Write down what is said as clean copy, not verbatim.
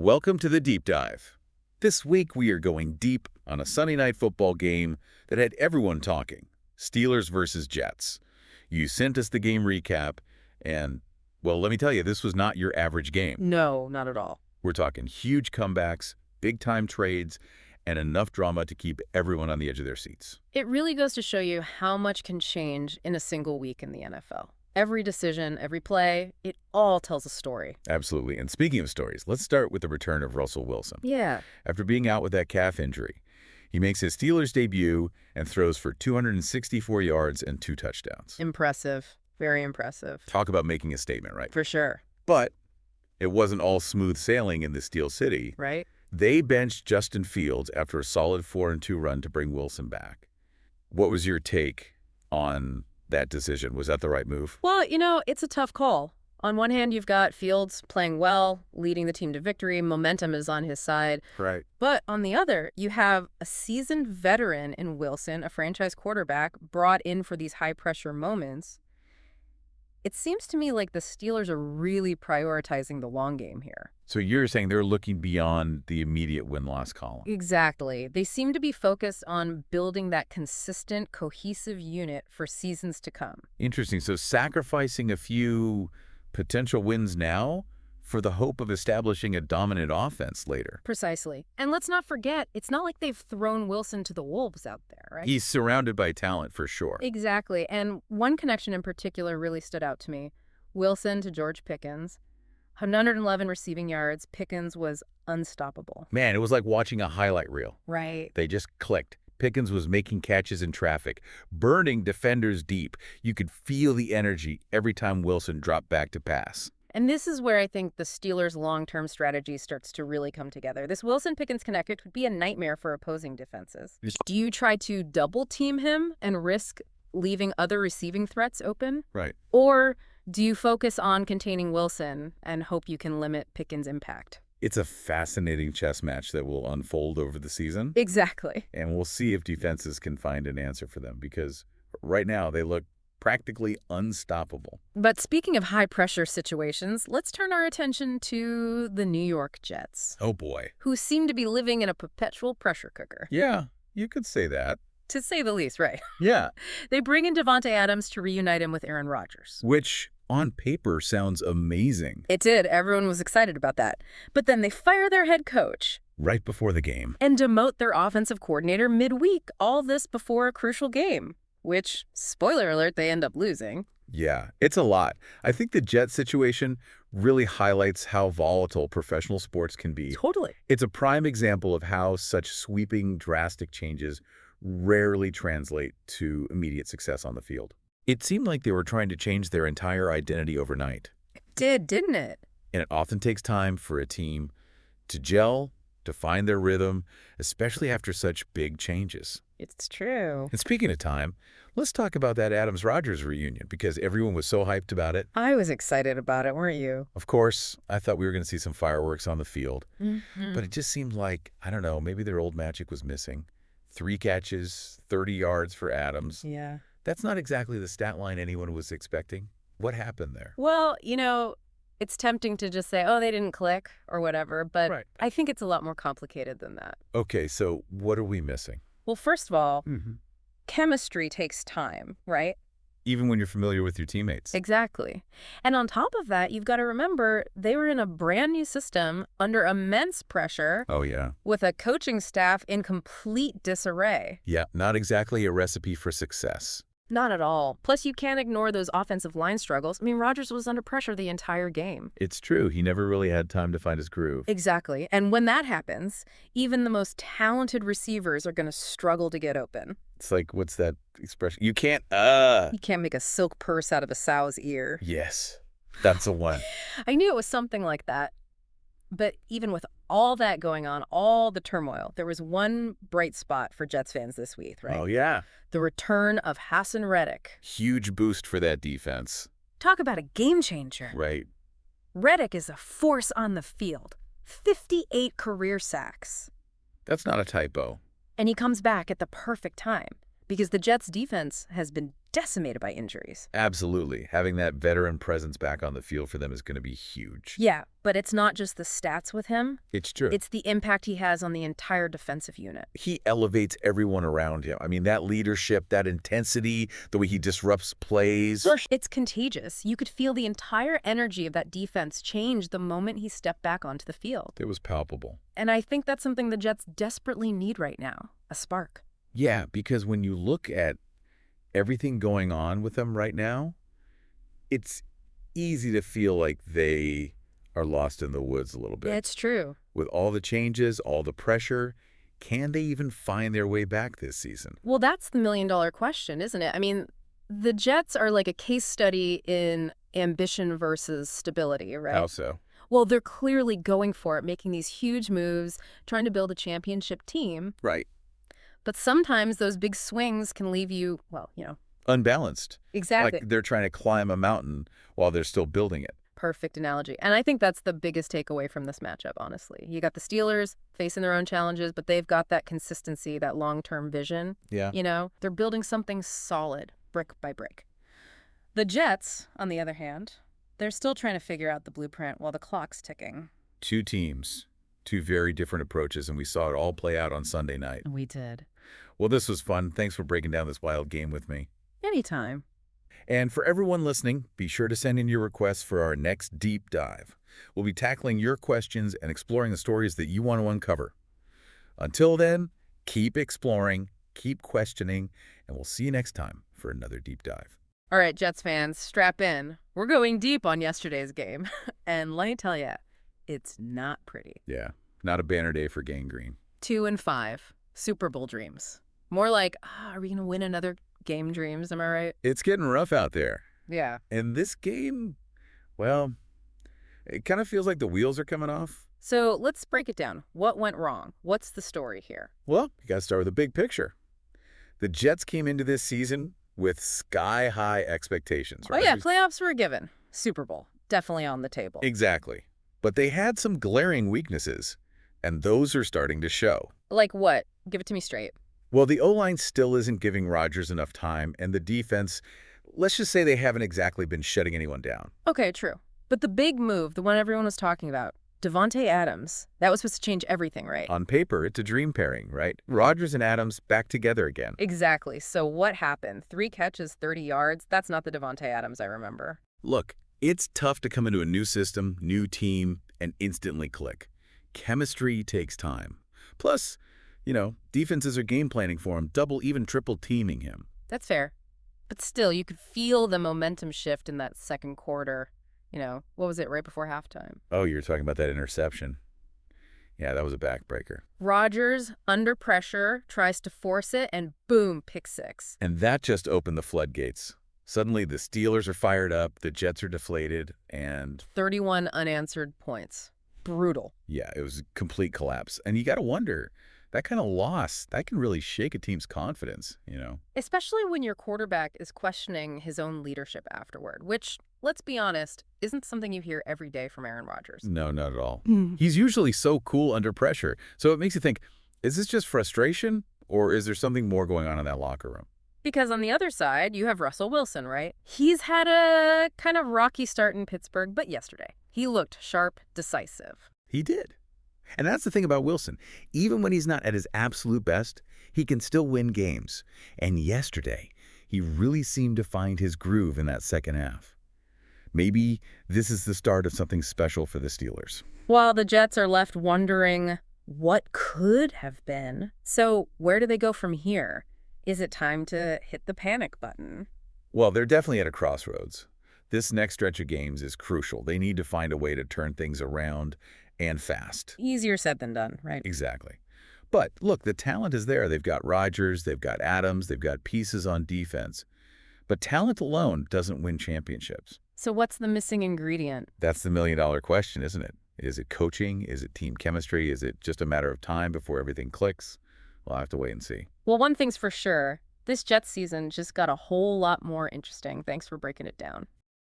Welcome to the Deep Dive. This week we are going deep on a Sunday night football game that had everyone talking. Steelers versus Jets. You sent us the game recap, and, well, let me tell you, this was not your average game. No, not at all. We're talking huge comebacks, big-time trades, and enough drama to keep everyone on the edge of their seats. It really goes to show you how much can change in a single week in the NFL. Every decision, every play, it all tells a story. Absolutely. And speaking of stories, let's start with the return of Russell Wilson. Yeah. After being out with that calf injury, he makes his Steelers debut and throws for 264 yards and 2 touchdowns. Impressive. Very impressive. Talk about making a statement, right? For sure. But it wasn't all smooth sailing in the Steel City. Right? They benched Justin Fields after a solid 4-2 run to bring Wilson back. What was your take on that decision? Was that the right move? Well, it's a tough call. On one hand, you've got Fields playing well, leading the team to victory. Momentum is on his side. Right. But on the other, you have a seasoned veteran in Wilson, a franchise quarterback, brought in for these high-pressure moments. It seems to me like the Steelers are really prioritizing the long game here. So you're saying they're looking beyond the immediate win-loss column. Exactly. They seem to be focused on building that consistent, cohesive unit for seasons to come. Interesting. So sacrificing a few potential wins now for the hope of establishing a dominant offense later. Precisely. And let's not forget, it's not like they've thrown Wilson to the wolves out there, right? He's surrounded by talent for sure. Exactly. And one connection in particular really stood out to me. Wilson to George Pickens. 111 receiving yards. Pickens was unstoppable. Man, it was like watching a highlight reel. Right. They just clicked. Pickens was making catches in traffic, burning defenders deep. You could feel the energy every time Wilson dropped back to pass. And this is where I think the Steelers' long-term strategy starts to really come together. This Wilson-Pickens connection could be a nightmare for opposing defenses. Do you try to double-team him and risk leaving other receiving threats open? Right. Or do you focus on containing Wilson and hope you can limit Pickens' impact? It's a fascinating chess match that will unfold over the season. Exactly. And we'll see if defenses can find an answer for them, because right now they look practically unstoppable. But speaking of high-pressure situations, let's turn our attention to the New York Jets. Oh, boy. Who seem to be living in a perpetual pressure cooker. Yeah, you could say that. To say the least, right? Yeah. They bring in Davante Adams to reunite him with Aaron Rodgers. Which, on paper, sounds amazing. It did. Everyone was excited about that. But then they fire their head coach. Right before the game. And demote their offensive coordinator midweek. All this before a crucial game. Which, spoiler alert, they end up losing. Yeah, it's a lot. I think the Jets situation really highlights how volatile professional sports can be. Totally. It's a prime example of how such sweeping, drastic changes rarely translate to immediate success on the field. It seemed like they were trying to change their entire identity overnight. It did, didn't it? And it often takes time for a team to gel, to find their rhythm, especially after such big changes. It's true. And speaking of time, let's talk about that Adams-Rodgers reunion, because everyone was so hyped about it. I was excited about it, weren't you? Of course, I thought we were going to see some fireworks on the field. Mm-hmm. But it just seemed like, I don't know, maybe their old magic was missing. 3 catches, 30 yards for Adams. Yeah. That's not exactly the stat line anyone was expecting. What happened there? Well, it's tempting to just say, oh, they didn't click or whatever, but Right. I think it's a lot more complicated than that. Okay, so what are we missing? Well, first of all, chemistry takes time, right? Even when you're familiar with your teammates. Exactly. And on top of that, you've got to remember they were in a brand new system under immense pressure Oh, yeah. with a coaching staff in complete disarray. Yeah, not exactly a recipe for success. Not at all. Plus, you can't ignore those offensive line struggles. I mean, Rodgers was under pressure the entire game. It's true. He never really had time to find his groove. Exactly. And when that happens, even the most talented receivers are going to struggle to get open. It's like, what's that expression? You can't, You can't make a silk purse out of a sow's ear. Yes, that's the one. I knew it was something like that. But even with all that going on, all the turmoil, there was one bright spot for Jets fans this week, right? Oh, yeah. The return of Hassan Reddick. Huge boost for that defense. Talk about a game changer. Right. Reddick is a force on the field. 58 career sacks. That's not a typo. And he comes back at the perfect time because the Jets' defense has been decimated by injuries. Absolutely. Having that veteran presence back on the field for them is going to be huge. Yeah, but it's not just the stats with him. It's true. It's the impact he has on the entire defensive unit. He elevates everyone around him. I mean, that leadership, that intensity, the way he disrupts plays. It's contagious. You could feel the entire energy of that defense change the moment he stepped back onto the field. It was palpable. And I think that's something the Jets desperately need right now, a spark. Yeah, because when you look at everything going on with them right now, it's easy to feel like they are lost in the woods a little bit. It's true. With all the changes, all the pressure, can they even find their way back this season? Well, that's the million-dollar question, isn't it? I mean, the Jets are like a case study in ambition versus stability, right? How so? Well, they're clearly going for it, making these huge moves, trying to build a championship team. Right. But sometimes those big swings can leave you, well, Unbalanced. Exactly. Like they're trying to climb a mountain while they're still building it. Perfect analogy. And I think that's the biggest takeaway from this matchup, honestly. You got the Steelers facing their own challenges, but they've got that consistency, that long-term vision. Yeah. They're building something solid, brick by brick. The Jets, on the other hand, they're still trying to figure out the blueprint while the clock's ticking. Two teams, two very different approaches, and we saw it all play out on Sunday night. We did. Well, this was fun. Thanks for breaking down this wild game with me. Anytime. And for everyone listening, be sure to send in your requests for our next deep dive. We'll be tackling your questions and exploring the stories that you want to uncover. Until then, keep exploring, keep questioning, and we'll see you next time for another deep dive. All right, Jets fans, strap in. We're going deep on yesterday's game. And let me tell you, it's not pretty. Yeah, not a banner day for Gangrene. 2-5, Super Bowl dreams. More like, are we going to win another game dreams, am I right? It's getting rough out there. Yeah. And this game, well, it kind of feels like the wheels are coming off. So let's break it down. What went wrong? What's the story here? Well, you got to start with the big picture. The Jets came into this season with sky-high expectations, right? Oh, yeah, playoffs were a given. Super Bowl, definitely on the table. Exactly. But they had some glaring weaknesses, and those are starting to show. Like what? Give it to me straight. Well, the O-line still isn't giving Rodgers enough time, and the defense, let's just say they haven't exactly been shutting anyone down. Okay, true. But the big move, the one everyone was talking about, Davante Adams, that was supposed to change everything, right? On paper, it's a dream pairing, right? Rodgers and Adams back together again. Exactly. So what happened? 3 catches, 30 yards? That's not the Davante Adams I remember. Look, it's tough to come into a new system, new team, and instantly click. Chemistry takes time. Plus, defenses are game planning for him, double, even triple teaming him. That's fair. But still, you could feel the momentum shift in that second quarter. What was it, right before halftime? Oh, you're talking about that interception. Yeah, that was a backbreaker. Rodgers, under pressure, tries to force it, and boom, pick 6. And that just opened the floodgates. Suddenly, the Steelers are fired up, the Jets are deflated, and 31 unanswered points. Brutal. yeah, it was a complete collapse. And you got to wonder, that kind of loss, that can really shake a team's confidence, Especially when your quarterback is questioning his own leadership afterward, which, let's be honest, isn't something you hear every day from Aaron Rodgers. No, not at all. He's usually so cool under pressure. So it makes you think, is this just frustration, or is there something more going on in that locker room? Because on the other side, you have Russell Wilson, right? He's had a kind of rocky start in Pittsburgh, but yesterday, he looked sharp, decisive. He did. And that's the thing about Wilson. Even when he's not at his absolute best, he can still win games. And yesterday, he really seemed to find his groove in that second half. Maybe this is the start of something special for the Steelers. While the Jets are left wondering what could have been. So where do they go from here? Is it time to hit the panic button? Well, they're definitely at a crossroads. This next stretch of games is crucial. They need to find a way to turn things around and fast. Easier said than done, right? Exactly. But look, the talent is there. They've got Rodgers, they've got Adams, they've got pieces on defense. But talent alone doesn't win championships. So what's the missing ingredient? That's the million-dollar question, isn't it? Is it coaching? Is it team chemistry? Is it just a matter of time before everything clicks? We'll have to wait and see. Well, one thing's for sure. This Jets season just got a whole lot more interesting. Thanks for breaking it down.